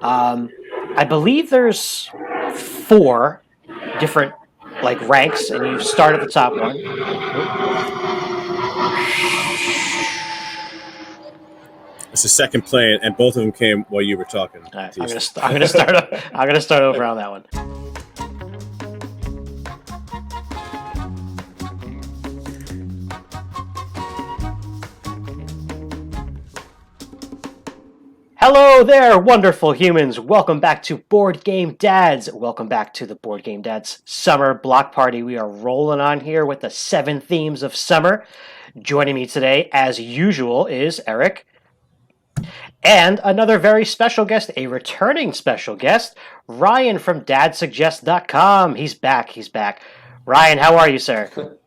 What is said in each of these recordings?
I believe there's 4 different ranks, and you start at the top one. It's the second play, and both of them came while you were talking. All right, I'm gonna start. I'm gonna start over on that one. Hello there, wonderful humans. Welcome back to Board Game Dads. Welcome back to the Board Game Dads Summer Block Party. We are rolling on here with the 7 themes of summer. Joining me today, as usual, is Eric. And another very special guest, a returning special guest, Ryan from dadsuggest.com. He's back. Ryan, how are you, sir?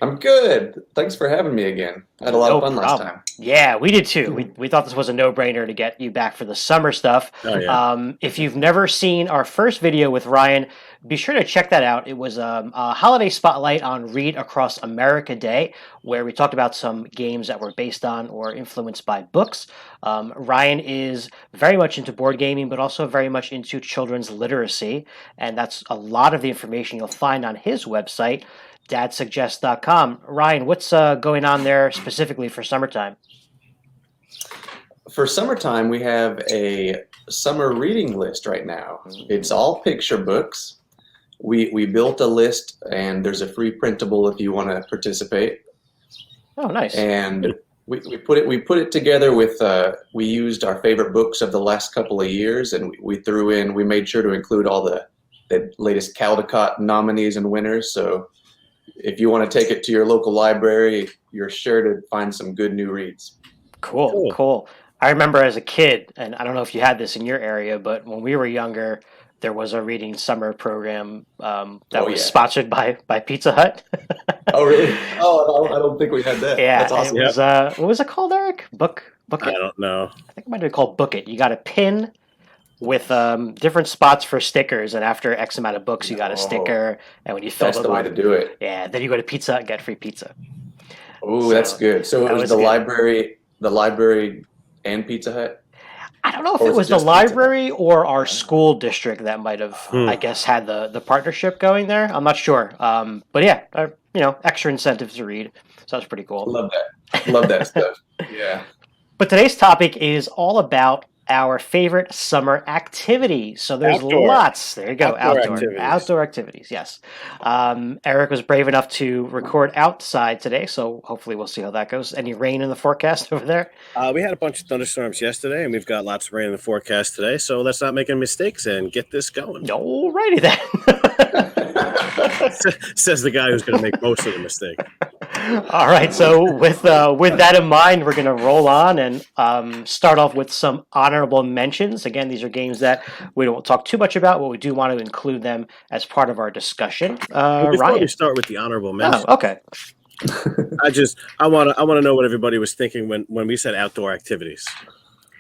I'm good. Thanks for having me again. I had a lot of fun last time. Yeah, we did too. We thought this was a no-brainer to get you back for the summer stuff. Oh, yeah. If you've never seen our first video with Ryan, be sure to check that out. It was a holiday spotlight on Read Across America Day, where we talked about some games that were based on or influenced by books. Ryan is very much into board gaming, but also very much into children's literacy, and that's a lot of the information you'll find on his website, dadsuggest.com. Ryan, what's going on there specifically for summertime? For summertime, we have a summer reading list right now. It's all picture books. We built a list, and there's a free printable if you want to participate. Oh, nice. And we put it together with we used our favorite books of the last couple of years, and we made sure to include all the latest Caldecott nominees and winners. So if you want to take it to your local library, you're sure to find some good new reads. Cool. I remember as a kid, and I don't know if you had this in your area, but when we were younger, there was a reading summer program that was sponsored by Pizza Hut. Oh, really? Oh, I don't think we had that. Yeah, that's awesome. It was, what was it called, Eric? Book It? I don't know. I think it might have been called Book It. You got a pin with different spots for stickers, and after X amount of books, you got a sticker. And when you fill that's the way to do it. Yeah, then you go to Pizza Hut and get free pizza. Oh, that's good. So it was the library and Pizza Hut? I don't know if it was the library or our school district that might have, I guess, had the partnership going there. I'm not sure. But yeah, extra incentives to read. So that's pretty cool. Love that stuff. Yeah. But today's topic is all about our favorite summer activities. So there's lots. There you go. Outdoor activities. Yes. Eric was brave enough to record outside today, so hopefully we'll see how that goes. Any rain in the forecast over there? We had a bunch of thunderstorms yesterday, and we've got lots of rain in the forecast today. So let's not make any mistakes and get this going. Alrighty then. Says the guy who's going to make most of the mistake. All right, so with that in mind, we're going to roll on and start off with some honorable mentions. Again, these are games that we don't talk too much about, but we do want to include them as part of our discussion. Before Ryan, we start with the honorable mentions, okay. I want to know what everybody was thinking when we said outdoor activities.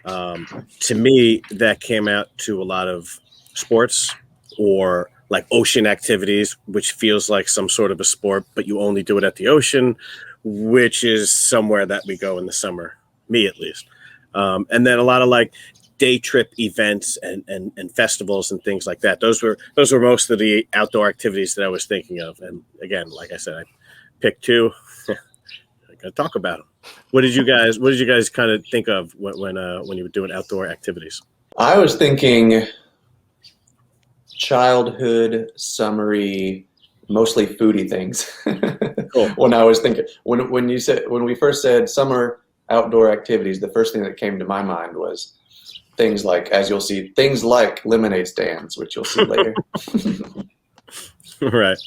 To me, that came out to a lot of sports or like ocean activities, which feels like some sort of a sport, but you only do it at the ocean, which is somewhere that we go in the summer, me at least. And then a lot of like day trip events and festivals and things like that. Those were most of the outdoor activities that I was thinking of. And again, like I said, I picked 2. I'm gonna talk about them. What did you guys kind of think of when you were doing outdoor activities? I was thinking childhood, summery, mostly foodie things. Cool. When I was thinking, when we first said summer outdoor activities, the first thing that came to my mind was things like, as you'll see, things like lemonade stands, which you'll see later. Right.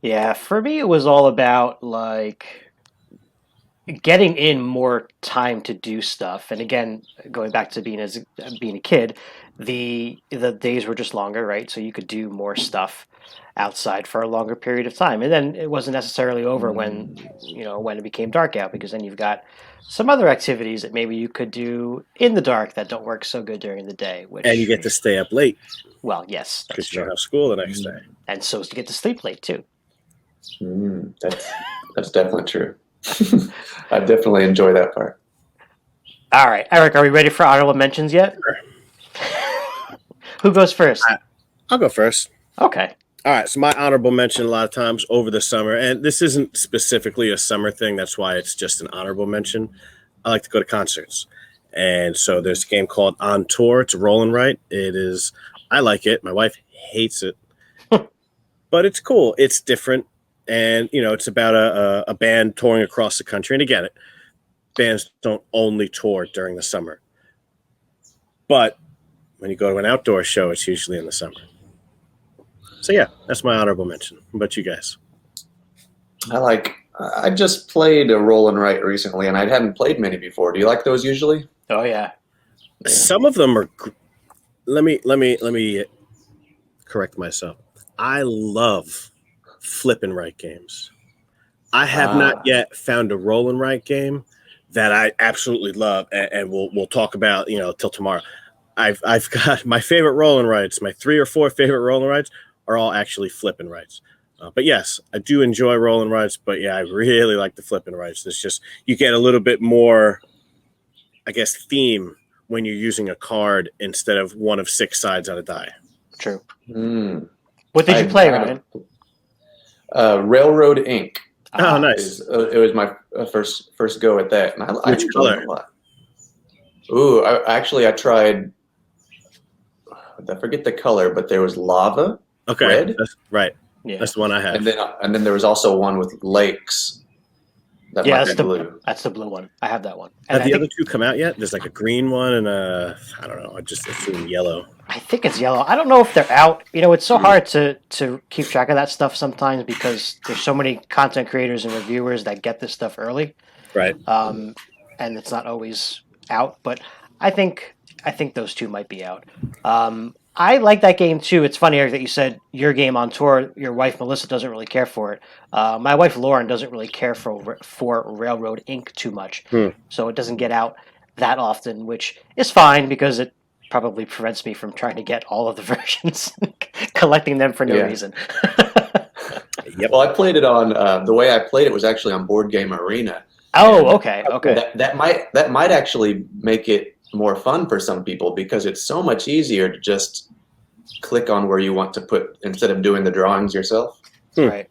Yeah, for me, it was all about like getting in more time to do stuff. And again, going back to being a kid, the days were just longer, right? So you could do more stuff outside for a longer period of time. And then it wasn't necessarily over when it became dark out, because then you've got some other activities that maybe you could do in the dark that don't work so good during the day. And you get to stay up late. Well, yes. Because you don't have school the next day. And so you get to sleep late too. That's definitely true. I definitely enjoy that part. All right, Eric, are we ready for honorable mentions yet? Sure. Who goes first? I'll go first. Okay. All right, so my honorable mention a lot of times over the summer, and this isn't specifically a summer thing. That's why it's just an honorable mention. I like to go to concerts. And so there's a game called On Tour. It's a roll and write. It is, I like it. My wife hates it, but it's cool. It's different. And, it's about a band touring across the country. And again, bands don't only tour during the summer. But when you go to an outdoor show, it's usually in the summer. So, yeah, that's my honorable mention. What about you guys? I just played a roll and write recently, and I hadn't played many before. Do you like those usually? Oh yeah. Some of them are. Let me correct myself. I love flip and write games. I have not yet found a roll and write game that I absolutely love, and we'll talk about till tomorrow. I've got my favorite roll and writes. My 3 or 4 favorite roll and writes are all actually flip and writes. But yes, I do enjoy roll and writes. But yeah, I really like the flip and writes. It's just you get a little bit more, I guess, theme when you're using a card instead of one of 6 sides on a die. True. Mm. What did you play, Ryan? Railroad Inc. Oh, nice. It was my first go at that, and I Which enjoyed it a lot. Ooh, I tried. I forget the color, but there was lava. Okay, red. That's right. Yeah. That's the one I have. And then there was also one with lakes. That might be blue. That's the blue one. I have that one. Have the other 2 come out yet? There's like a green one and I don't know. I just assume yellow. I think it's yellow. I don't know if they're out. It's so hard to keep track of that stuff sometimes because there's so many content creators and reviewers that get this stuff early. Right. And it's not always out, but I think those 2 might be out. I like that game too. It's funny, Eric, that you said your game on tour, your wife Melissa doesn't really care for it. My wife Lauren doesn't really care for Railroad Inc. too much, so it doesn't get out that often, which is fine because it probably prevents me from trying to get all of the versions, collecting them for no reason. Yep. Well, I played it on the way I played it was actually on Board Game Arena. Oh, okay. That might actually make it more fun for some people because it's so much easier to just click on where you want to put instead of doing the drawings yourself. Right.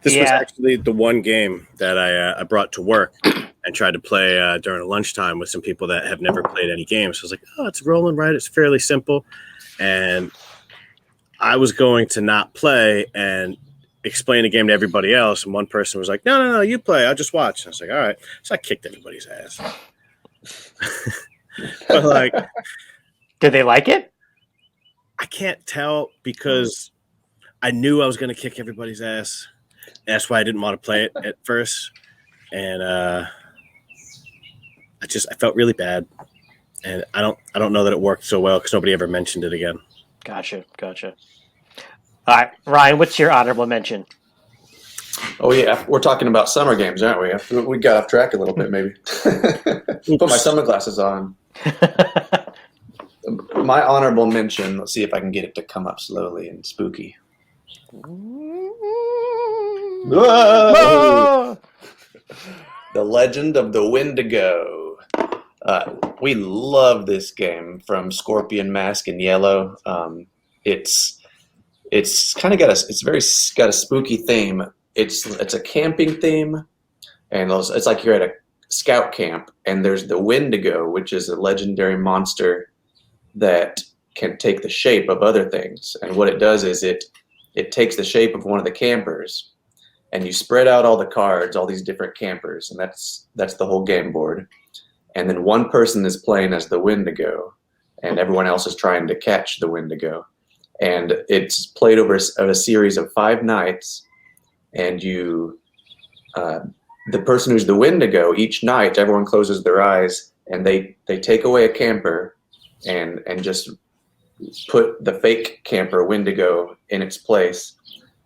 This was actually the one game that I brought to work and tried to play during lunchtime with some people that have never played any games. So I was like, oh, it's roll and write. It's fairly simple. And I was going to not play and explain the game to everybody else. And one person was like, no, you play. I'll just watch. And I was like, all right. So I kicked everybody's ass. But did they like it? I can't tell because I knew I was going to kick everybody's ass. That's why I didn't want to play it at first, and I felt really bad, and I don't know that it worked so well because nobody ever mentioned it again. Gotcha. All right, Ryan, what's your honorable mention? Oh yeah, we're talking about summer games, aren't we? We got off track a little bit, maybe. Put my sunglasses on. My honorable mention. Let's see if I can get it to come up slowly and spooky. Whoa! The Legend of the Windigo. We love this game from Scorpion Mask and Yellow. It's kind of got a spooky theme. It's a camping theme, and it's like you're at a scout camp, and there's the Windigo, which is a legendary monster that can take the shape of other things. And what it does is it takes the shape of one of the campers, and you spread out all the cards, all these different campers, and that's the whole game board. And then one person is playing as the Windigo, and everyone else is trying to catch the Windigo. And it's played over a series of 5 nights, and the person who's the Windigo, each night everyone closes their eyes and they take away a camper and just put the fake camper Windigo in its place,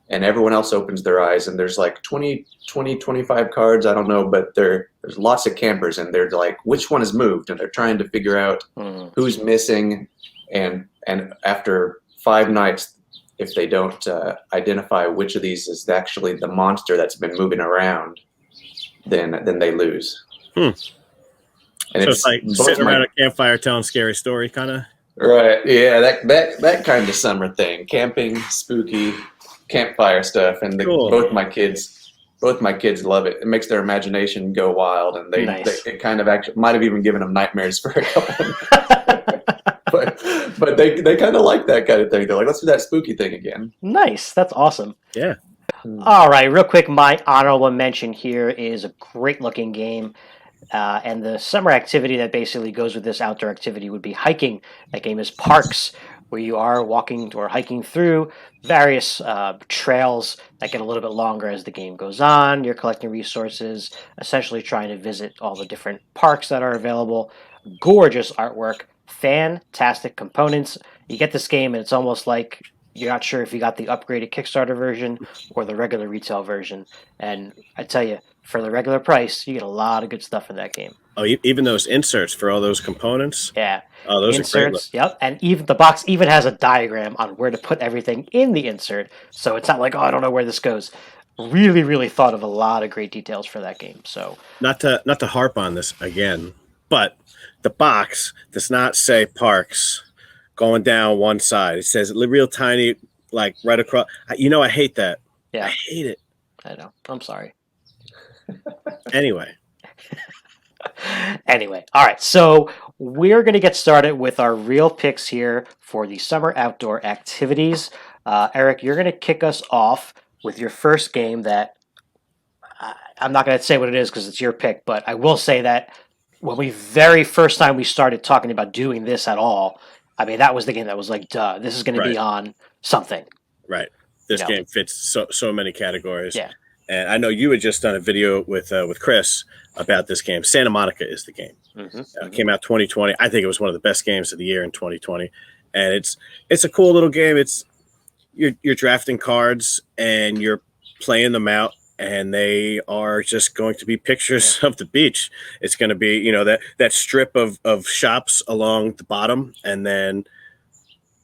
and everyone else opens their eyes, and there's like 25 cards, I don't know, but there's lots of campers, and they're like, which one has moved? And they're trying to figure out who's missing, and after 5 nights, if they don't identify which of these is actually the monster that's been moving around, then they lose. And so it's like sitting around a campfire telling scary story, kind of? Right. Yeah, that kind of summer thing. Camping, spooky, campfire stuff, and Cool. both my kids love it. It makes their imagination go wild, and they Nice. it kind of actually might have even given them nightmares for a couple of nights. But they kind of like that kind of thing. They're like, let's do that spooky thing again. Nice. That's awesome. Yeah. All right, real quick, my honorable mention here is a great looking game. And the summer activity that basically goes with this outdoor activity would be hiking. That game is Parks, where you are walking or hiking through various trails that get a little bit longer as the game goes on. You're collecting resources, essentially trying to visit all the different parks that are available. Gorgeous artwork, fantastic components. You get this game, and it's almost like you're not sure if you got the upgraded Kickstarter version or the regular retail version. And I tell you, for the regular price, you get a lot of good stuff in that game. Oh, even those inserts for all those components. Yeah. Oh, those are great. Inserts, yep. And even the box even has a diagram on where to put everything in the insert. So it's not like, oh, I don't know where this goes. Really, really thought of a lot of great details for that game. So Not to harp on this again, but the box does not say Parks going down one side. It says real tiny, like right across. I hate that. yeah, I hate it. I know. I'm sorry. Anyway, Anyway, all right. So we're going to get started with our real picks here for the summer outdoor activities. Eric, you're going to kick us off with your first game that I'm not going to say what it is because it's your pick, but I will say that when we very first time we started talking about doing this at all, I mean, that was the game that was like, duh, this is going to be on something. right. This You know. game fits so many categories. Yeah. And I know you had just done a video with Chris about this game. Santa Monica is the game. It came out 2020. I think it was one of the best games of the year in 2020. And it's a cool little game. It's you're drafting cards and you're playing them out, and they are just going to be pictures of the beach. It's going to be that strip of shops along the bottom, and then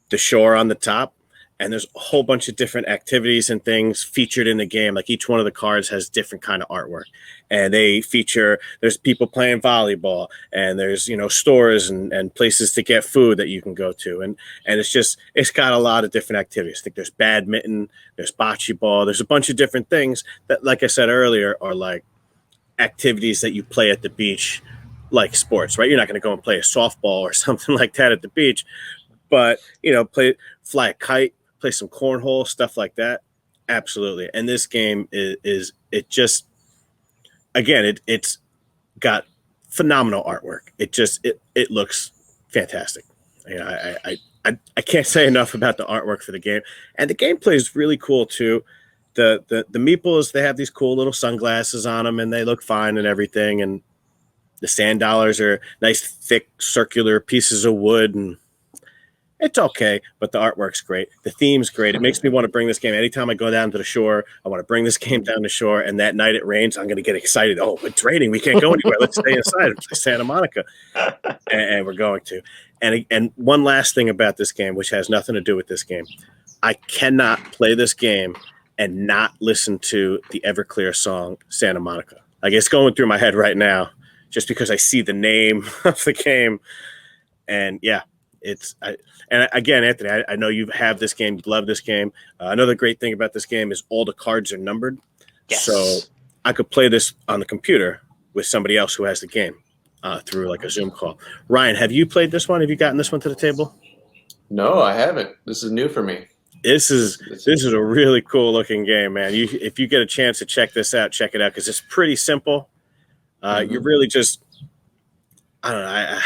the shore on the top. And there's a whole bunch of different activities and things featured in the game. Like each one of the cards has different kind of artwork, and there's people playing volleyball, and there's, stores and places to get food that you can go to. And it's got a lot of different activities. I think there's badminton, there's bocce ball, there's a bunch of different things that, like I said earlier, are like activities that you play at the beach, like sports, right? You're not going to go and play a softball or something like that at the beach, but fly a kite, play some cornhole, stuff like that. Absolutely. And this game it's got phenomenal artwork. It looks fantastic. I can't say enough about the artwork for the game. And the gameplay is really cool too. The meeples, they have these cool little sunglasses on them and they look fine and everything. And the sand dollars are nice, thick, circular pieces of wood, and it's okay, but the artwork's great. The theme's great. It makes me want to bring this game. Anytime I go down to the shore, I want to bring this game down the shore, and that night it rains, I'm going to get excited. Oh, it's raining. We can't go anywhere. Let's stay inside and play Santa Monica. And we're going to. And one last thing about this game, which has nothing to do with this game. I cannot play this game and not listen to the Everclear song, Santa Monica. Like, it's going through my head right now just because I see the name of the game. And, yeah. And again, Anthony, I know you have this game. You love this game. Another great thing about this game is all the cards are numbered. Yes. So I could play this on the computer with somebody else who has the game through like a Zoom call. Ryan, have you played this one? Have you gotten this one to the table? No, I haven't. This is new for me. This is a really cool looking game, man. If you get a chance to check this out, check it out because it's pretty simple. You're really just, I don't know.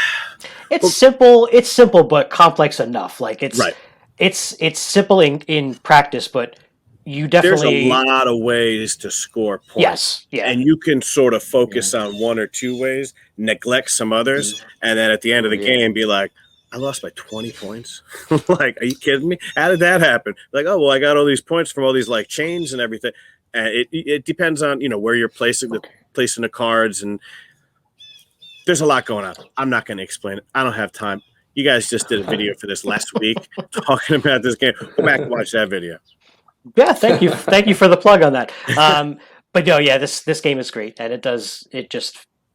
It's simple. It's simple, but complex enough. Like it's right. It's simple in practice, but you definitely there's a lot of ways to score points. Yes, yeah, and you can sort of focus on one or two ways, neglect some others, and then at the end of the game, be like, "I lost by 20 points." Like, are you kidding me? How did that happen? Like, oh well, I got all these points from all these like chains and everything. And it depends on where you're placing the cards and. There's a lot going on. I'm not going to explain it. I don't have time. You guys just did a video for this last week talking about this game. Go back and watch that video. Yeah, thank you for the plug on that. But no, yeah, this game is great, and it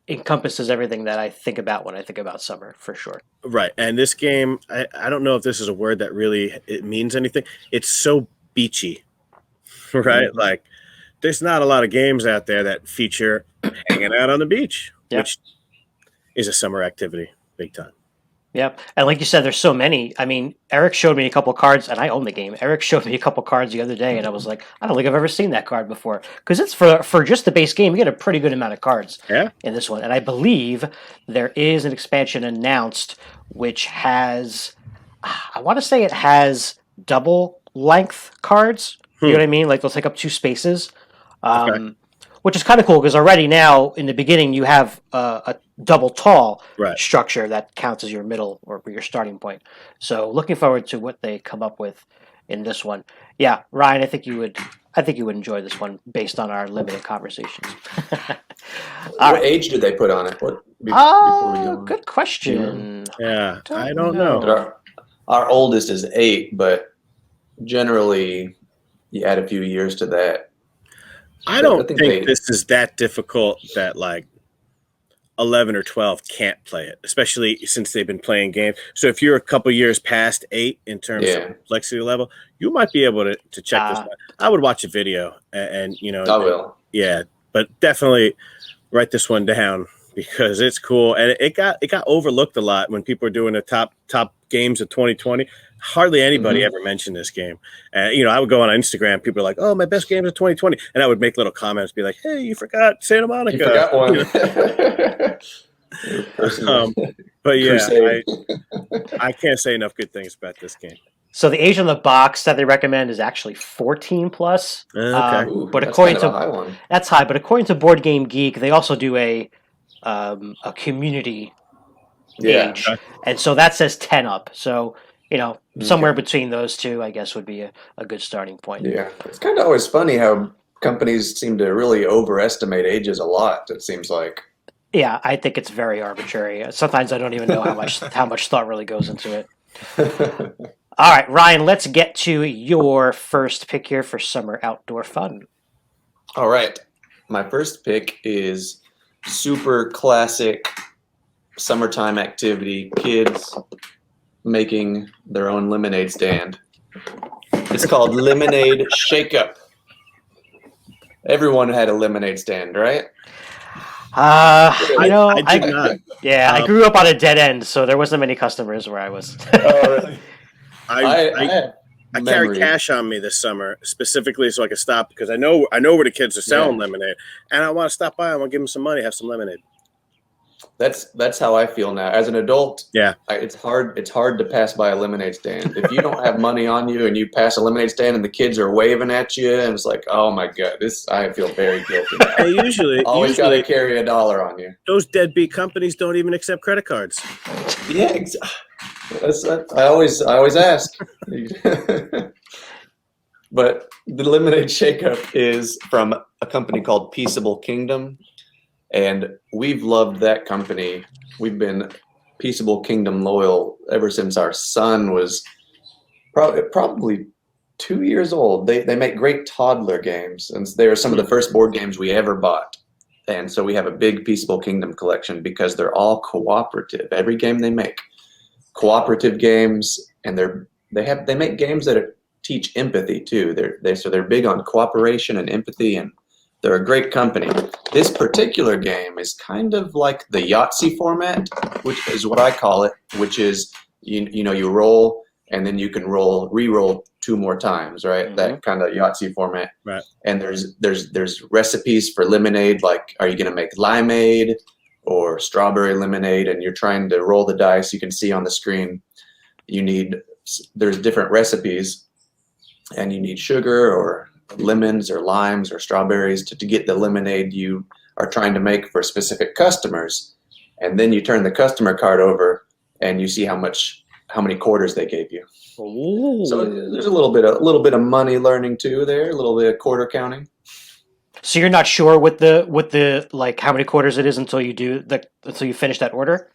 encompasses everything that I think about when I think about summer, for sure. Right. And this game, I don't know if this is a word that really it means anything. It's so beachy, right? Mhm. Like there's not a lot of games out there that feature hanging out on the beach, Yeah. which is a summer activity, big time. Yep. And like you said, there's so many. I mean, Eric showed me a couple cards, and I own the game. Eric showed me a couple cards the other day, and I was like, I don't think I've ever seen that card before. Because it's for just the base game, you get a pretty good amount of cards Yeah. in this one. And I believe there is an expansion announced which has, I want to say it has double length cards. You know what I mean? Like they'll take up 2 spaces. Okay. Which is kind of cool because already now in the beginning you have a double tall Right. structure that counts as your middle or your starting point. So looking forward to what they come up with in this one. Yeah, Ryan, I think you would enjoy this one based on our limited conversations. What age did they put on it? Before we go on? Good question. Yeah. I don't know. But our oldest is 8, but generally you add a few years to that. I don't think this is that difficult that like 11 or 12 can't play it, especially since they've been playing games. So if you're a couple years past 8 in terms of complexity level, you might be able to check this out. I would watch a video and you know. I will. Yeah, but definitely write this one down because it's cool. And it got overlooked a lot when people were doing the top games of 2020. Hardly anybody ever mentioned this game. You know, I would go on Instagram. People are like, "Oh, my best game of 2020," and I would make little comments, be like, "Hey, you forgot Santa Monica." You forgot one. But yeah, I can't say enough good things about this game. So the age on the box that they recommend is actually 14 plus. Okay, but that's according kind of to a high one. That's high, but according to Board Game Geek, they also do a community age, and so that says 10 up. So you know, somewhere between those two, I guess, would be a good starting point. Yeah, it's kind of always funny how companies seem to really overestimate ages a lot. It seems like. Yeah, I think it's very arbitrary. Sometimes I don't even know how much thought really goes into it. All right, Ryan, let's get to your first pick here for summer outdoor fun. All right. My first pick is super classic summertime activity, kids making their own lemonade stand. It's called Lemonade Shake-Up. Everyone had a lemonade stand, right? I did not. Yeah, I grew up on a dead end, so there wasn't many customers where I was. Oh, really? I carry cash on me this summer specifically so I can stop because I know where the kids are selling lemonade, and I want to stop by. I want to give them some money, have some lemonade. That's how I feel now. As an adult, yeah, it's hard to pass by a lemonade stand. If you don't have money on you and you pass a lemonade stand and the kids are waving at you, and it's like, oh my god, I feel very guilty now. Hey, usually got to carry $1 on you. Those deadbeat companies don't even accept credit cards. Yeah, exactly. I always ask. But the Lemonade Shake-Up is from a company called Peaceable Kingdom, and we've loved that company. We've been Peaceable Kingdom loyal ever since our son was probably 2 years old. They make great toddler games, and they are some of the first board games we ever bought. And so we have a big Peaceable Kingdom collection because they're all cooperative. Every game they make, cooperative games, and they make games that teach empathy too. They're big on cooperation and empathy, and they're a great company. This particular game is kind of like the Yahtzee format, which is what I call it, which is you roll and then you can re-roll 2 more times, right? Mm-hmm. That kind of Yahtzee format. Right. And there's recipes for lemonade, like are you going to make limeade or strawberry lemonade, and you're trying to roll the dice. You can see on the screen there's different recipes, and you need sugar or lemons or limes or strawberries to get the lemonade you are trying to make for specific customers. And then you turn the customer card over and you see how many quarters they gave you. Ooh. So there's a little bit of money learning too there, a little bit of quarter counting. So you're not sure with the like how many quarters it is until you finish that order?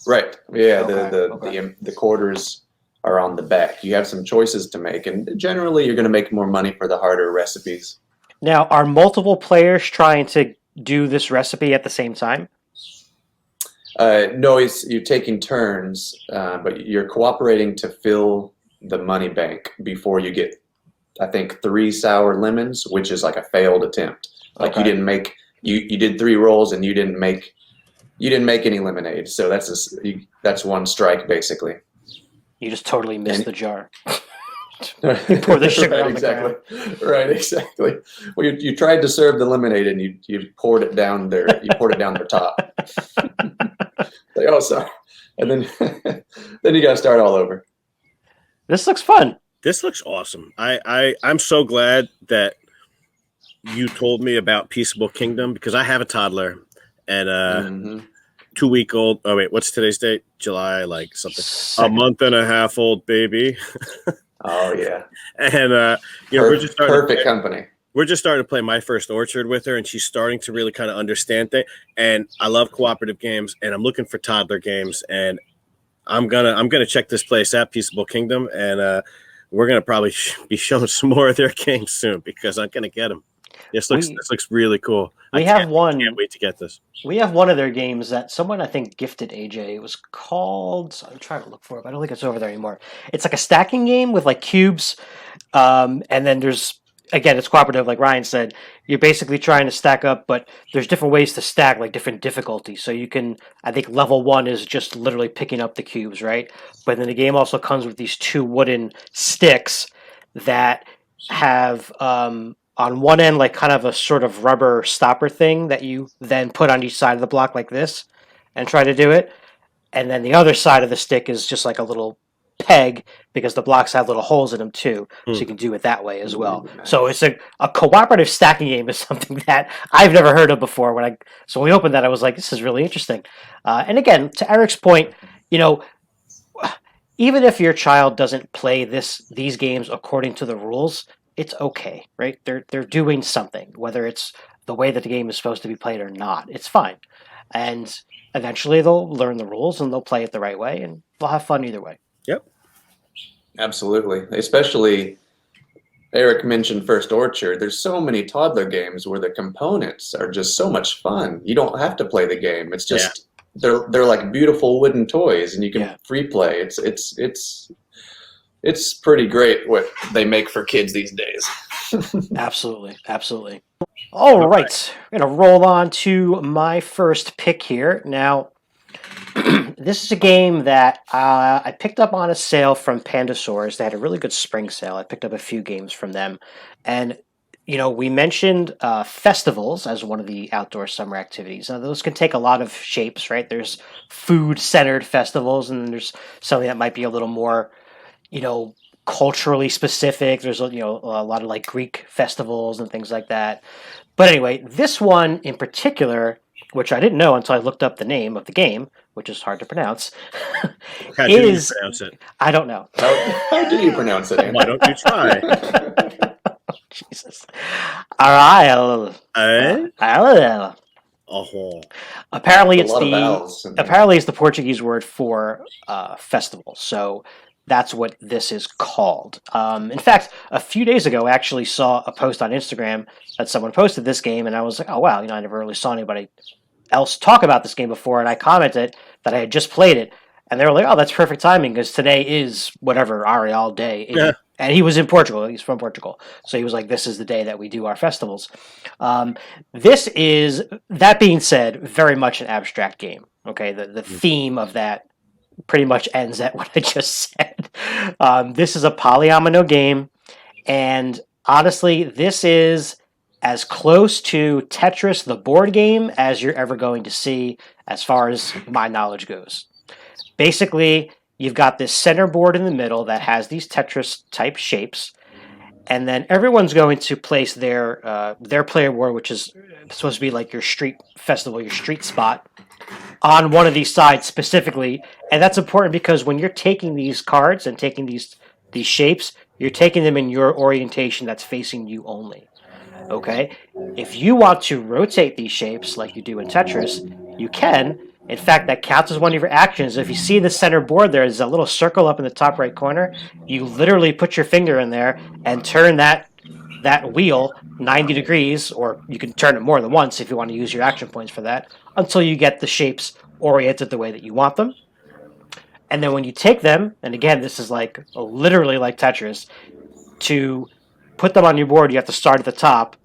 Right. Yeah, the quarters are on the back. You have some choices to make, and generally you're going to make more money for the harder recipes. Now, are multiple players trying to do this recipe at the same time? No, you're taking turns, but you're cooperating to fill the money bank before you get, I think, 3 sour lemons, which is like a failed attempt. Like Okay. you didn't make you did 3 rolls and you didn't make any lemonade. So that's 1 strike basically. You just totally missed the jar. You pour the sugar on the exactly. Right, exactly. Well, you tried to serve the lemonade and you poured it down their top. Like, oh, sorry. And then then you got to start all over. This looks fun. This looks awesome. I'm so glad that you told me about Peaceable Kingdom because I have a toddler and 2-week-old. Oh wait, what's today's date? July, like something. A month and a half old baby. Oh yeah. And we're just starting perfect company. We're just starting to play My First Orchard with her, and she's starting to really kind of understand things. And I love cooperative games, and I'm looking for toddler games. And I'm gonna check this place out, Peaceable Kingdom, and we're gonna probably be showing some more of their games soon because I'm gonna get them. This looks really cool. I can't wait to get this. We have one of their games that someone I think gifted AJ. It was called. I'm trying to look for it, but I don't think it's over there anymore. It's like a stacking game with like cubes, and then there's again it's cooperative, like Ryan said. You're basically trying to stack up, but there's different ways to stack, like different difficulties. So you can, I think level 1 is just literally picking up the cubes, right? But then the game also comes with these 2 wooden sticks that have on one end, like kind of a sort of rubber stopper thing that you then put on each side of the block like this and try to do it. And then the other side of the stick is just like a little peg because the blocks have little holes in them too. So you can do it that way as well. So it's a cooperative stacking game is something that I've never heard of before. So when we opened that, I was like, this is really interesting. And again, to Eric's point, even if your child doesn't play these games according to the rules, it's okay, right? They're doing something, whether it's the way that the game is supposed to be played or not. It's fine. And eventually they'll learn the rules and they'll play it the right way and they'll have fun either way. Yep. Absolutely. Especially Eric mentioned First Orchard. There's so many toddler games where the components are just so much fun. You don't have to play the game. It's just they're like beautiful wooden toys and you can free play. It's pretty great what they make for kids these days. Absolutely. All right. We're going to roll on to my first pick here. Now, this is a game that I picked up on a sale from Pandas. They had a really good spring sale. I picked up a few games from them. And, we mentioned festivals as one of the outdoor summer activities. Now, those can take a lot of shapes, right? There's food-centered festivals, and there's something that might be a little more culturally specific. There's a lot of like Greek festivals and things like that. But anyway, this one in particular, which I didn't know until I looked up the name of the game, which is hard to pronounce. How do you pronounce it? I don't know. How do you pronounce it? Why don't you try? Jesus. All right. Apparently, it's the Portuguese word for festival. So that's what this is called. In fact, a few days ago, I actually saw a post on Instagram that someone posted this game, and I was like, oh, wow, I never really saw anybody else talk about this game before, and I commented that I had just played it, and they were like, oh, that's perfect timing, because today is whatever, Arial Day. And he was in Portugal. He's from Portugal. So he was like, this is the day that we do our festivals. This is, that being said, very much an abstract game. Okay, the theme of that pretty much ends at what I just said. This is a polyomino game, and honestly, this is as close to Tetris, the board game, as you're ever going to see, as far as my knowledge goes. Basically, you've got this center board in the middle that has these Tetris-type shapes, and then everyone's going to place their player board, which is supposed to be like your street festival, your street spot, on one of these sides specifically. And that's important because when you're taking these cards and taking these shapes, you're taking them in your orientation that's facing you only. Okay? If you want to rotate these shapes like you do in Tetris, you can. In fact, that counts as one of your actions. If you see the center board, there's a little circle up in the top right corner. You literally put your finger in there and turn that wheel 90 degrees, or you can turn it more than once if you want to use your action points for that, until you get the shapes oriented the way that you want them. And then when you take them, and again, this is like literally like Tetris, to put them on your board, you have to start at the top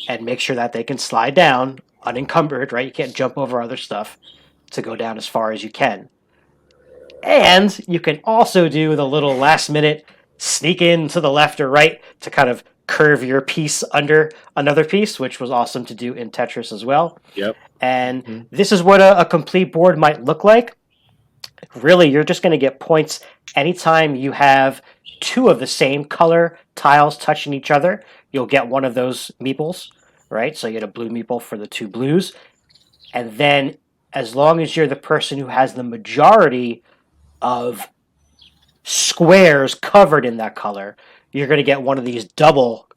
and make sure that they can slide down unencumbered, right? You can't jump over other stuff to go down as far as you can. And you can also do the little last minute sneak in to the left or right to kind of curve your piece under another piece, which was awesome to do in Tetris as well. Yep. And this is what a complete board might look like. Really, you're just going to get points anytime you have two of the same color tiles touching each other. You'll get one of those meeples, right? So you get a blue meeple for the two blues. And then as long as you're the person who has the majority of squares covered in that color, you're going to get one of these double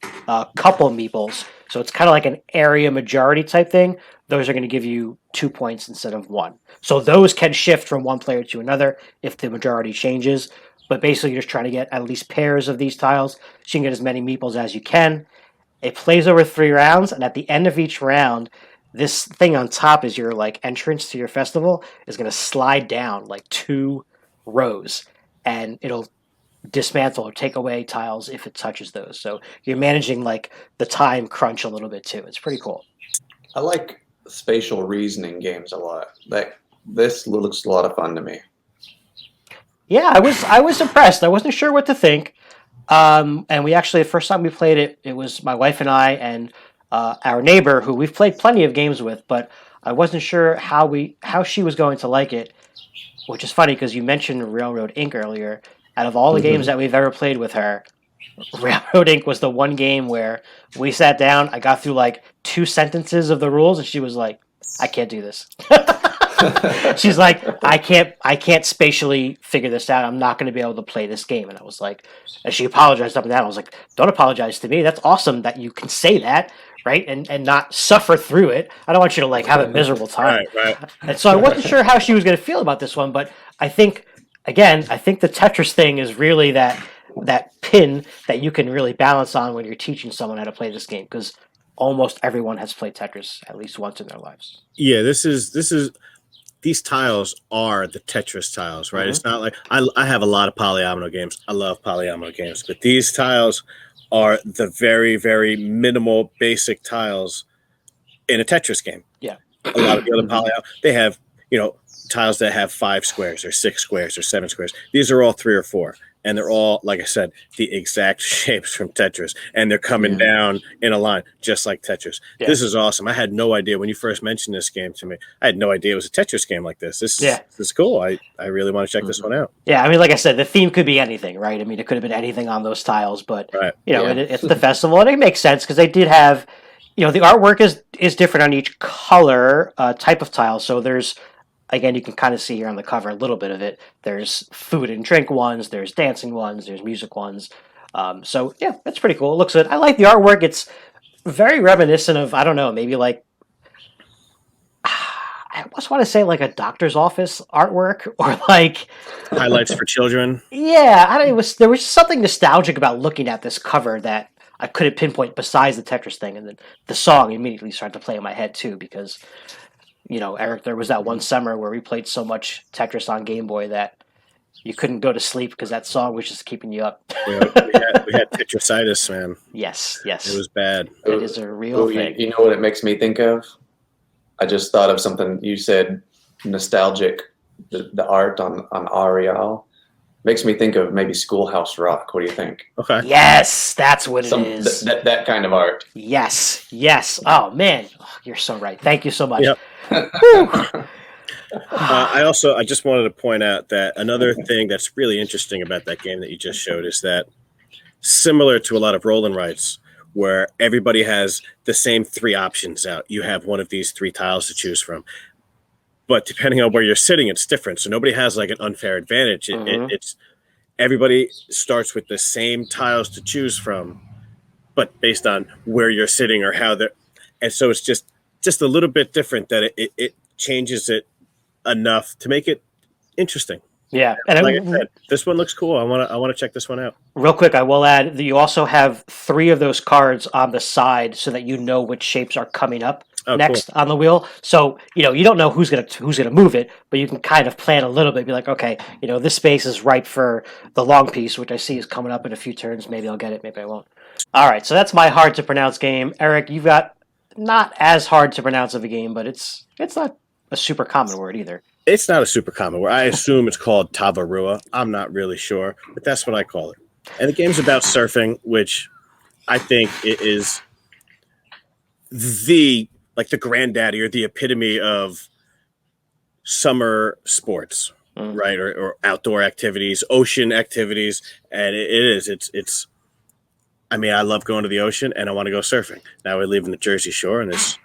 couple meeples. So it's kind of like an area majority type thing. Those are going to give you 2 points instead of 1. So those can shift from one player to another if the majority changes. But basically, you're just trying to get at least pairs of these tiles so you can get as many meeples as you can. It plays over 3 rounds, and at the end of each round, this thing on top is your like entrance to your festival is going to slide down like 2 rows, and it'll dismantle or take away tiles if it touches those. So you're managing like the time crunch a little bit too. It's pretty cool. I like spatial reasoning games a lot. Like this looks a lot of fun to me. Yeah, I was impressed. I wasn't sure what to think. And we actually, the first time we played it, it was my wife and I and our neighbor, who we've played plenty of games with, but I wasn't sure how she was going to like it. Which is funny because you mentioned Railroad Inc. earlier. Out of all the games that we've ever played with her, Railroad Inc. was the one game where we sat down. I got through like 2 sentences of the rules, and she was like, "I can't do this." She's like, I can't spatially figure this out. I'm not going to be able to play this game. And I was like, and she apologized up and down. I was like, don't apologize to me. That's awesome that you can say that, right? And not suffer through it. I don't want you to like have a miserable time. Right. And so I wasn't sure how she was going to feel about this one, but I think the Tetris thing is really that pin that you can really balance on when you're teaching someone how to play this game, because almost everyone has played Tetris at least once in their lives. Yeah, this is these tiles are the Tetris tiles, right? It's not like I have a lot of polyomino games. I love polyomino games, but these tiles are the very, very minimal basic tiles in a Tetris game. Yeah. A lot of the other polyomino, they have, tiles that have 5 squares or 6 squares or 7 squares. These are all 3 or 4. And they're all, like I said, the exact shapes from Tetris. And they're coming down in a line, just like Tetris. Yeah. This is awesome. I had no idea when you first mentioned this game to me. I had no idea it was a Tetris game like this. This is cool. I really want to check this one out. Yeah, I mean, like I said, the theme could be anything, right? I mean, it could have been anything on those tiles. But, it's the festival. And it makes sense because they did have, the artwork is different on each color type of tile. So there's, again, you can kind of see here on the cover a little bit of it. There's food and drink ones, there's dancing ones, there's music ones. So, yeah, that's pretty cool. It looks good. I like the artwork. It's very reminiscent of, I don't know, maybe like, I almost want to say like a doctor's office artwork or like... highlights for children. Yeah, there was something nostalgic about looking at this cover that I couldn't pinpoint besides the Tetris thing. And then the song immediately started to play in my head too, because... Eric, there was that one summer where we played so much Tetris on Game Boy that you couldn't go to sleep because that song was just keeping you up. We had Tetrasitis, man. Yes. It was bad. It is a real thing. You know what it makes me think of? I just thought of something you said, nostalgic, the art on Ariel. Makes me think of maybe Schoolhouse Rock. What do you think? Okay. Yes, that's what it is. That kind of art. Yes. Oh, man. Oh, you're so right. Thank you so much. Yep. I just wanted to point out that another thing that's really interesting about that game that you just showed is that similar to a lot of roll and writes where everybody has the same 3 options out. You have one of these 3 tiles to choose from. But depending on where you're sitting, it's different. So nobody has like an unfair advantage. It's everybody starts with the same tiles to choose from, but based on where you're sitting or how they're. And so it's just a little bit different that it changes it enough to make it interesting. Yeah, and like I said, this one looks cool. I want to check this one out. Real quick, I will add that you also have 3 of those cards on the side so that you know which shapes are coming up. Oh, cool. next on the wheel. So, you don't know who's gonna move it, but you can kind of plan a little bit, be like, okay, this space is ripe for the long piece, which I see is coming up in a few turns. Maybe I'll get it, maybe I won't. All right, so that's my hard to pronounce game. Eric, you've got not as hard to pronounce of a game, but it's not a super common word either. It's not a super common word. I assume it's called Tavarua. I'm not really sure, but that's what I call it. And the game's about surfing, which I think it is the granddaddy or the epitome of summer sports, right? Or outdoor activities, ocean activities. And it is. It's. I mean, I love going to the ocean, and I want to go surfing. Now we live in the Jersey Shore, and there's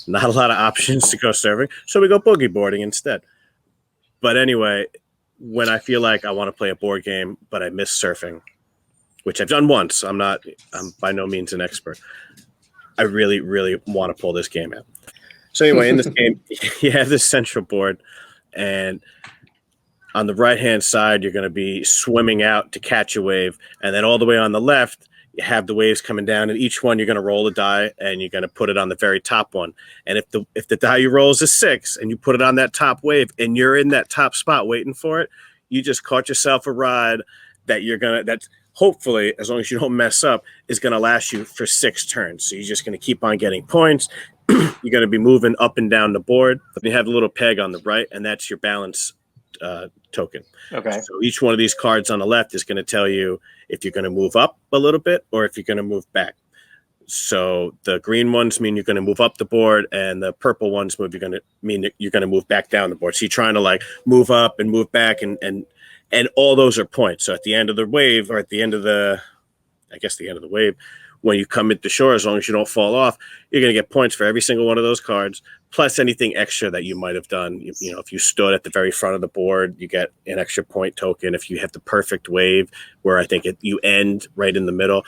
not a lot of options to go surfing, so we go boogie boarding instead. But anyway, when I feel like I want to play a board game, but I miss surfing, which I've done once, I'm by no means an expert. I really, really want to pull this game out. So anyway, in this game, you have this central board, and on the right-hand side, you're going to be swimming out to catch a wave, and then all the way on the left, you have the waves coming down, and each one you're going to roll a die, and you're going to put it on the very top one. And if the die you roll is a 6, and you put it on that top wave, and you're in that top spot waiting for it, you just caught yourself a ride that's hopefully, as long as you don't mess up, is going to last you for 6 turns. So you're just going to keep on getting points. You're going to be moving up and down the board. You have a little peg on the right, and that's your balance token. Okay. So each one of these cards on the left is going to tell you if you're going to move up a little bit or if you're going to move back. So the green ones mean you're going to move up the board, and the purple ones mean that you're going to move back down the board. So you're trying to move up and move back, and all those are points. So at the end of the wave, or at the end of the wave, when you come into shore, as long as you don't fall off, you're going to get points for every single one of those cards, plus anything extra that you might have done. If you stood at the very front of the board, you get an extra point token. If you have the perfect wave, where I think you end right in the middle,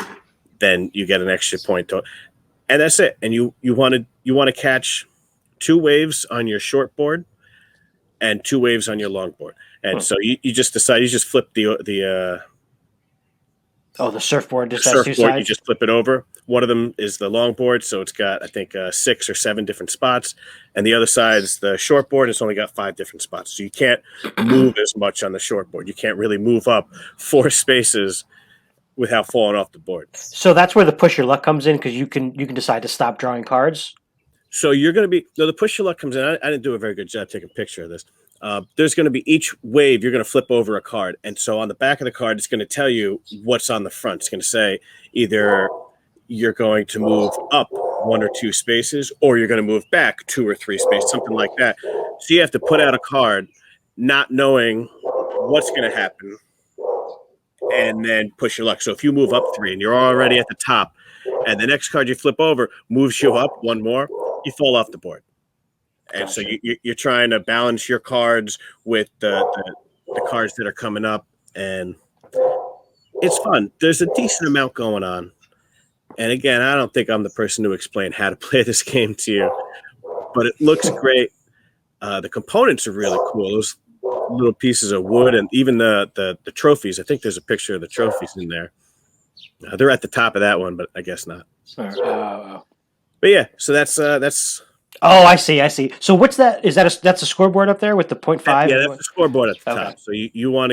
then you get an extra point token. And that's it. And you want to catch 2 waves on your short board and 2 waves on your long board. And so you just decide, you just flip the surfboard just has 2 surfboard, sides. you just flip it over. One of them is the long board, so it's got, I think, 6 or 7 different spots. And the other side is the short board. It's only got 5 different spots. So you can't move as much on the short board. You can't really move up 4 spaces without falling off the board. So that's where the push your luck comes in, because you can decide to stop drawing cards. So you're going to be, the push your luck comes in. I didn't do a very good job taking a picture of this. There's going to be each wave, you're going to flip over a card. And so on the back of the card, it's going to tell you what's on the front. It's going to say either you're going to move up 1 or 2 spaces, or you're going to move back 2 or 3 spaces, something like that. So you have to put out a card not knowing what's going to happen, and then push your luck. So if you move up 3 and you're already at the top, and the next card you flip over moves you up 1 more, you fall off the board. And Gotcha. so you're trying to balance your cards with the cards that are coming up, and it's fun. There's a decent amount going on. And again, I don't think I'm the person to explain how to play this game to you, but it looks great. The components are really cool. Those little pieces of wood, and even the trophies. I think there's a picture of the trophies in there. They're at the top of that one, but I guess not. But yeah, so that's. Oh, I see. So what's that? Is that's a scoreboard up there with the 0.5? Yeah, that's the scoreboard at the Okay. top. So you want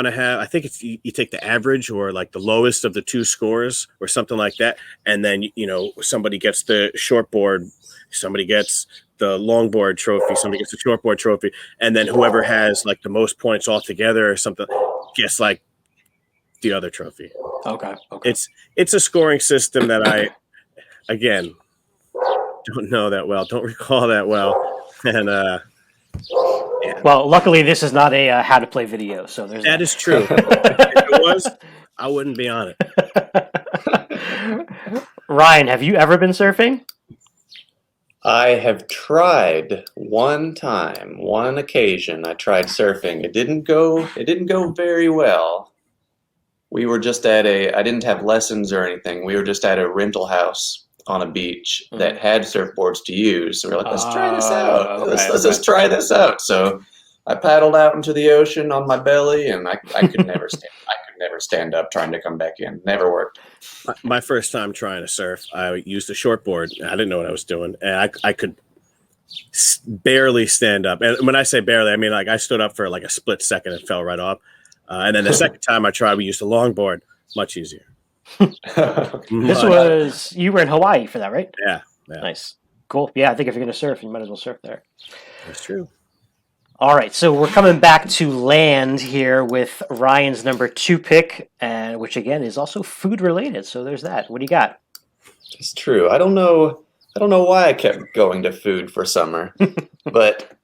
to have, I think it's, you take the average or the lowest of the 2 scores or something like that. And then, somebody gets the short board, somebody gets the long board trophy, somebody gets the short board trophy. And then whoever has the most points altogether or something gets the other trophy. Okay. It's a scoring system that I, again, don't know that well, don't recall that well. And, yeah. Well, luckily this is not a how to play video, so there's that is true. If it was, I wouldn't be on it. Ryan, have you ever been surfing? I have tried one occasion. I tried surfing. It didn't go very well. We were just I didn't have lessons or anything. We were just at a rental house on a beach that had surfboards to use. So we're like, let's try this out. Okay, Let's just try this out. So I paddled out into the ocean on my belly, and I could never stand. I could never stand up trying to come back in. Never worked. My first time trying to surf, I used a shortboard. I didn't know what I was doing, and I could barely stand up. And when I say barely, I mean like I stood up for like a split second and fell right off. And then the second time I tried, we used a longboard. Much easier. This was, you were in Hawaii for that, right? Yeah. Nice. Cool. Yeah, I think if you're going to surf, you might as well surf there. That's true. All right, so we're coming back to land here with Ryan's number 2 pick, which again is also food related. So there's that. What do you got? It's true. I don't know why I kept going to food for summer, but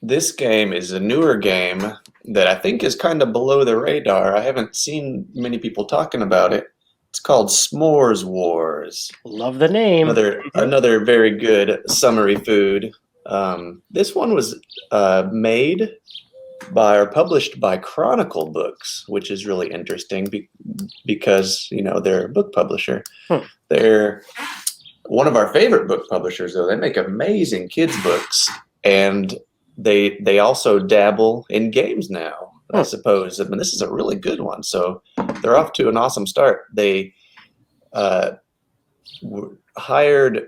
this game is a newer game that I think is kind of below the radar. I haven't seen many people talking about it. It's called S'mores Wars. Love the name. Another very good summery food. This one was made by or published by Chronicle Books, which is really interesting because they're a book publisher. They're one of our favorite book publishers, though. They make amazing kids books, and they also dabble in games now, I suppose. I mean, this is a really good one, so they're off to an awesome start. They hired,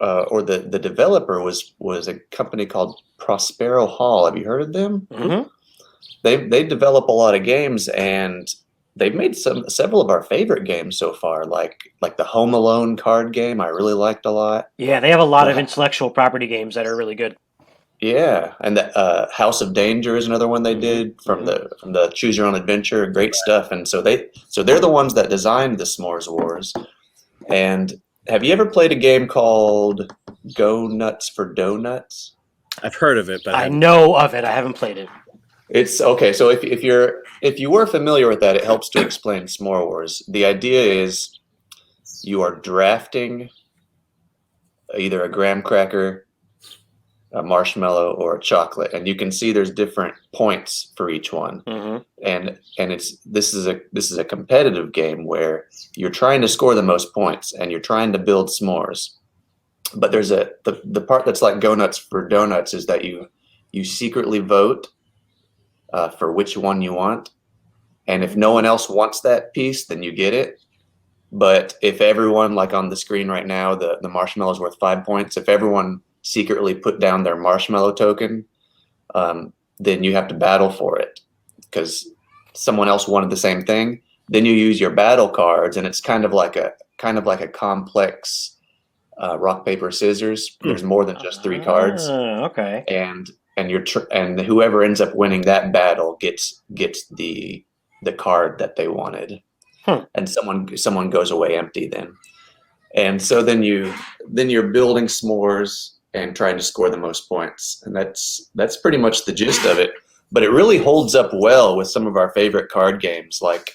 or the developer was a company called Prospero Hall. Have you heard of them? Mm-hmm. They develop a lot of games, and they've made several of our favorite games so far, like the Home Alone card game. I really liked a lot. Yeah, they have a lot of intellectual property games that are really good. Yeah, and the House of Danger is another one they did from the Choose Your Own Adventure. Great stuff. And so they're the ones that designed the S'mores Wars. And have you ever played a game called Go Nuts for Donuts? I've heard of it, but I know of it. I haven't played it. It's okay. So if you were familiar with that, it helps to explain S'more Wars. The idea is you are drafting either a graham cracker, a marshmallow, or a chocolate, and you can see there's different points for each one. Mm-hmm. And this is a competitive game where you're trying to score the most points and you're trying to build s'mores. But there's the part that's like Go Nuts for Donuts is that you secretly vote for which one you want, and if no one else wants that piece, then you get it. But if everyone, like on the screen right now, the marshmallow is worth 5 points. If everyone secretly put down their marshmallow token, then you have to battle for it because someone else wanted the same thing. Then you use your battle cards, and it's kind of like a complex rock paper scissors. There's more than just 3 cards. Okay. And whoever ends up winning that battle gets the card that they wanted. And someone goes away empty then. And so then you're building s'mores and trying to score the most points. And that's pretty much the gist of it. But it really holds up well with some of our favorite card games, like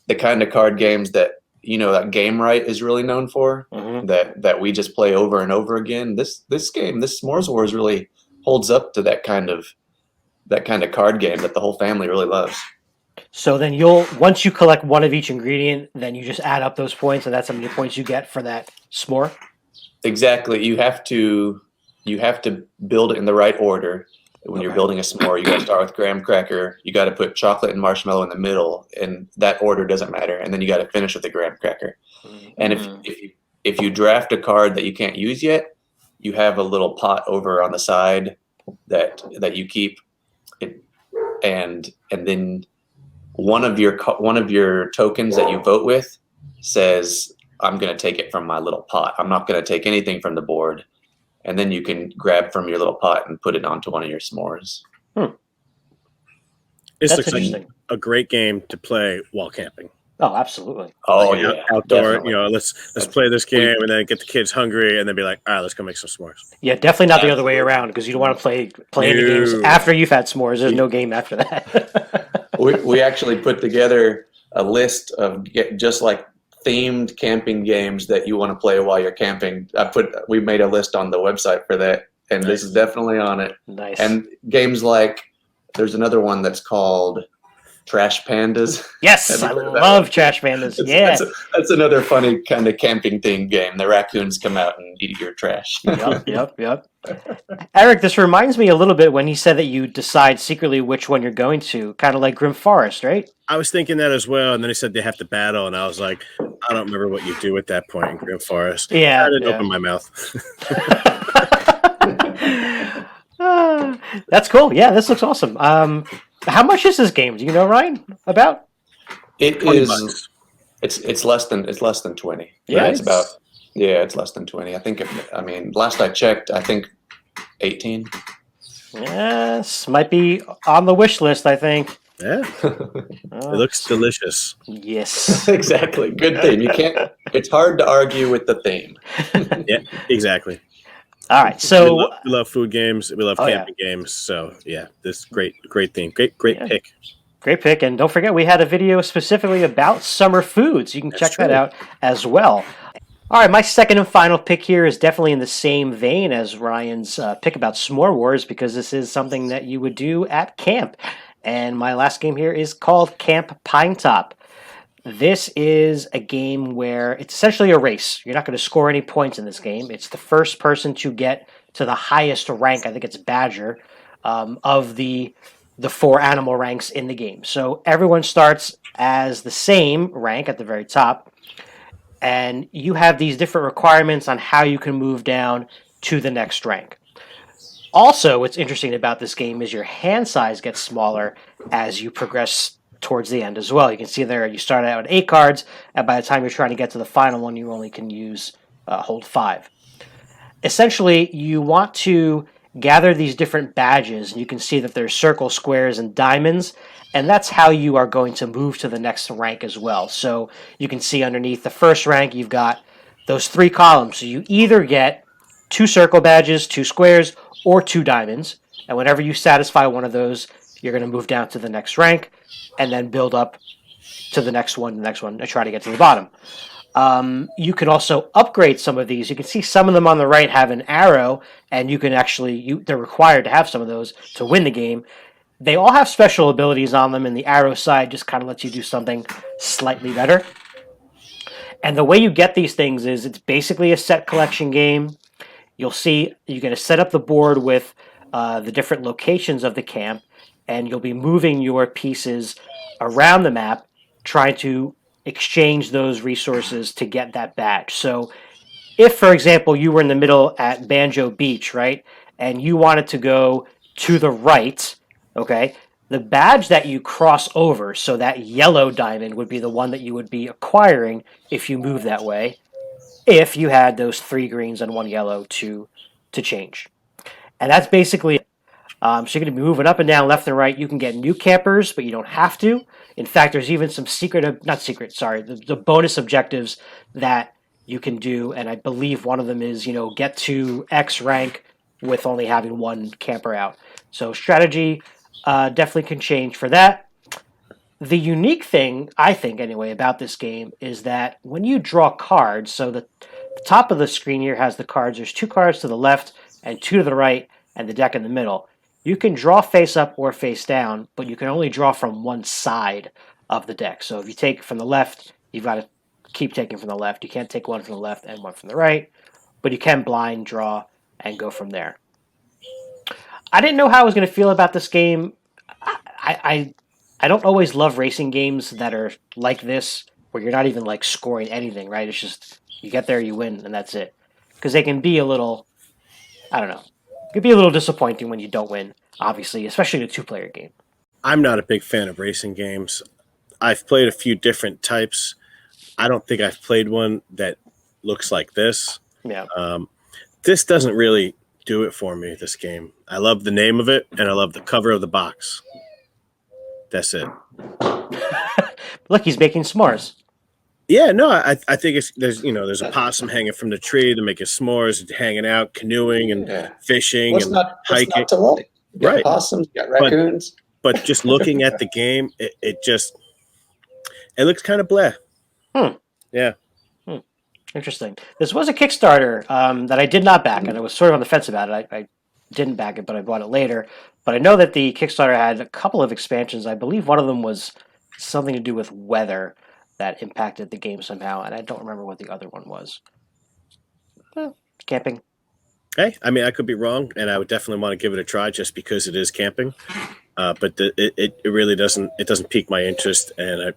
the kind of card games that that Game Right is really known for, that we just play over and over again. This game, this S'mores Wars, really holds up to that kind of card game that the whole family really loves. So then once you collect one of each ingredient, then you just add up those points, and that's how many points you get for that s'more? Exactly. You have to build it in the right order. When you're building a s'more, you got to start with graham cracker. You got to put chocolate and marshmallow in the middle, and that order doesn't matter. And then you got to finish with the graham cracker. And if you draft a card that you can't use yet, you have a little pot over on the side that you keep it, and then one of your tokens that you vote with says, I'm going to take it from my little pot. I'm not going to take anything from the board. And then you can grab from your little pot and put it onto one of your s'mores. This looks like a great game to play while camping. Oh, absolutely. Oh, yeah. Outdoor, definitely. Let's play this game and then get the kids hungry and then be like, all right, let's go make some s'mores. Yeah, definitely not the other way around, because you don't want to play any games after you've had s'mores. There's no game after that. we actually put together a list of just like themed camping games that you want to play while you're camping. We made a list on the website for that, and this is definitely on it. Nice. And games like, there's another one that's called Trash Pandas. Yes, I love Trash Pandas. Yeah. That's another funny kind of camping themed game. The raccoons come out and eat your trash. Yep. Eric, this reminds me a little bit when he said that you decide secretly which one you're going to, kind of like Grim Forest, right? I was thinking that as well, and then he said they have to battle, and I was like, I don't remember what you do at that point in Grim Forest. Yeah, I didn't open my mouth. That's cool. Yeah, this looks awesome. How much is this game? Do you know, Ryan? About? It is. $20. It's less than 20. Yeah, it's about. Yeah, it's less than 20. I think. Last I checked, I think 18. Yes, might be on the wish list, I think. Yeah, it looks delicious. Yes, exactly. Good theme. You can't. It's hard to argue with the theme. Yeah, exactly. All right, so we love food games. We love camping games. So yeah, this great theme. Great pick. Great pick, and don't forget we had a video specifically about summer foods. You can check that out as well. All right, my second and final pick here is definitely in the same vein as Ryan's pick about S'more Wars, because this is something that you would do at camp. And my last game here is called Camp Pinetop. This is a game where it's essentially a race. You're not going to score any points in this game. It's the first person to get to the highest rank, I think it's Badger, of the 4 animal ranks in the game. So everyone starts as the same rank at the very top, and you have these different requirements on how you can move down to the next rank. Also, what's interesting about this game is your hand size gets smaller as you progress towards the end as well. You can see there you start out with 8 cards, and by the time you're trying to get to the final one, you only can hold 5. Essentially, you want to gather these different badges, and you can see that there's circles, squares, and diamonds, and that's how you are going to move to the next rank as well. So you can see underneath the first rank, you've got those 3 columns. So you either get 2 circle badges, 2 squares, or 2 diamonds, and whenever you satisfy one of those, you're going to move down to the next rank, and then build up to the next one, and try to get to the bottom. You can also upgrade some of these. You can see some of them on the right have an arrow, and you can they're required to have some of those to win the game. They all have special abilities on them, and the arrow side just kind of lets you do something slightly better. And the way you get these things is it's basically a set collection game. You'll see you're going to set up the board with the different locations of the camp, and you'll be moving your pieces around the map, trying to exchange those resources to get that badge. So if, for example, you were in the middle at Banjo Beach, right, and you wanted to go to the right, okay, the badge that you cross over, so that yellow diamond would be the one that you would be acquiring if you move that way, if you had those 3 greens and 1 yellow to change. And that's basically it. So you're going to be moving up and down, left and right. You can get new campers, but you don't have to. In fact, there's even some the bonus objectives that you can do, and I believe one of them is, get to X rank with only having 1 camper out. So strategy definitely can change for that. The unique thing, I think anyway, about this game is that when you draw cards, so the top of the screen here has the cards. There's 2 cards to the left and 2 to the right, and the deck in the middle. You can draw face up or face down, but you can only draw from one side of the deck. So if you take from the left, you've got to keep taking from the left. You can't take 1 from the left and 1 from the right, but you can blind draw and go from there. I didn't know how I was going to feel about this game. I don't always love racing games that are like this, where you're not even like scoring anything, right? It's just you get there, you win, and that's it. Because they can be a little, I don't know. It could be a little disappointing when you don't win, obviously, especially in a 2-player game. I'm not a big fan of racing games. I've played a few different types. I don't think I've played one that looks like this. Yeah. This doesn't really do it for me, this game. I love the name of it, and I love the cover of the box. That's it. Look, he's making s'mores. Yeah, no, I think there's a possum hanging from the tree to make s'mores, hanging out, canoeing and fishing and hiking. Not to like? You got possums, you got raccoons. But just looking at the game, it looks kind of blah. Yeah. Interesting. This was a Kickstarter that I did not back, and I was sort of on the fence about it. I didn't back it, but I bought it later. But I know that the Kickstarter had a couple of expansions. I believe one of them was something to do with weather that impacted the game somehow, and I don't remember what the other one was. Camping. Hey, I mean, I could be wrong, and I would definitely want to give it a try just because it is camping. But it really doesn't pique my interest, and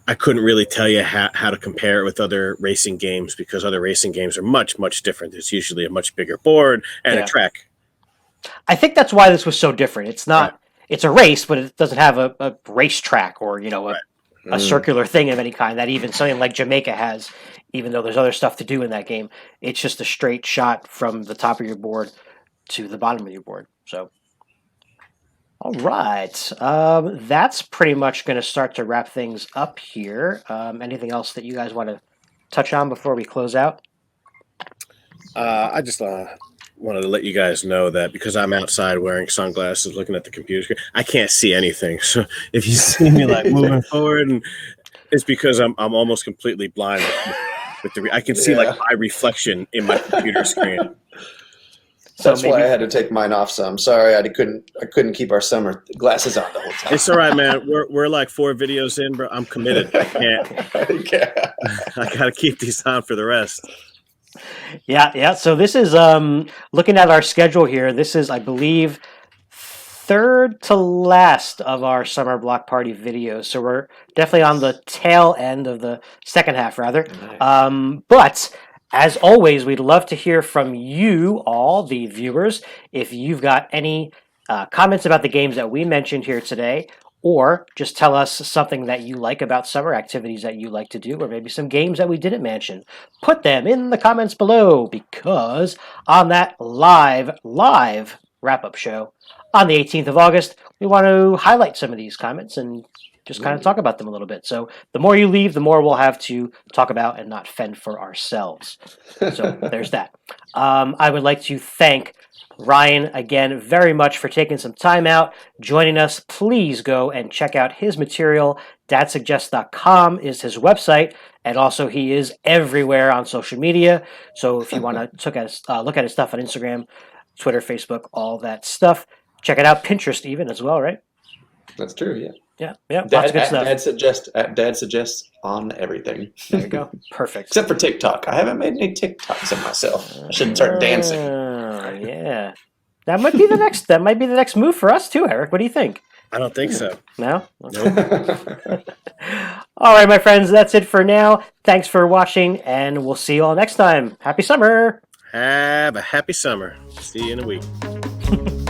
I couldn't really tell you how to compare it with other racing games because other racing games are much, much different. There's usually a much bigger board and a track. I think that's why this was so different. It's not. Right. It's a race, but it doesn't have a race track or a circular thing of any kind that even something like Jamaica has. Even though there's other stuff to do in that game, it's just a straight shot from the top of your board to the bottom of your board. So, all right, that's pretty much going to start to wrap things up here. Anything else that you guys want to touch on before we close out? I just wanted to let you guys know that because I'm outside wearing sunglasses looking at the computer screen, I can't see anything. So if you see me like moving forward, and it's because I'm almost completely blind. I can see like my reflection in my computer screen. So that's why I had to take mine off some. Sorry, I couldn't keep our summer glasses on the whole time. It's all right, man. We're like 4 videos in, bro. I'm committed. I can't. I gotta keep these on for the rest. Yeah. So this is looking at our schedule here. This is, I believe, third to last of our summer block party videos. So we're definitely on the tail end of the second half, rather. Nice. But as always, we'd love to hear from you all, the viewers, if you've got any comments about the games that we mentioned here today, or just tell us something that you like about summer, activities that you like to do, or maybe some games that we didn't mention. Put them in the comments below, because on that live wrap-up show on the 18th of August, we want to highlight some of these comments and just kind of talk about them a little bit. So the more you leave, the more we'll have to talk about and not fend for ourselves. So there's that. I would like to thank Ryan again very much for taking some time out, joining us. Please go and check out his material. dadsuggest.com is his website, and also he is everywhere on social media. So if you want to look at his stuff on Instagram, Twitter, Facebook, all that stuff, check it out. Pinterest even as well, right? That's true, yeah. Yeah, lots of good stuff. Dad suggests on everything. There you go. Perfect. Except for TikTok. I haven't made any TikToks of myself. I should start dancing. Yeah. That might be the next move for us too, Eric. What do you think? I don't think so. No? Nope. All right, my friends, that's it for now. Thanks for watching, and we'll see you all next time. Happy summer. Have a happy summer. See you in a week.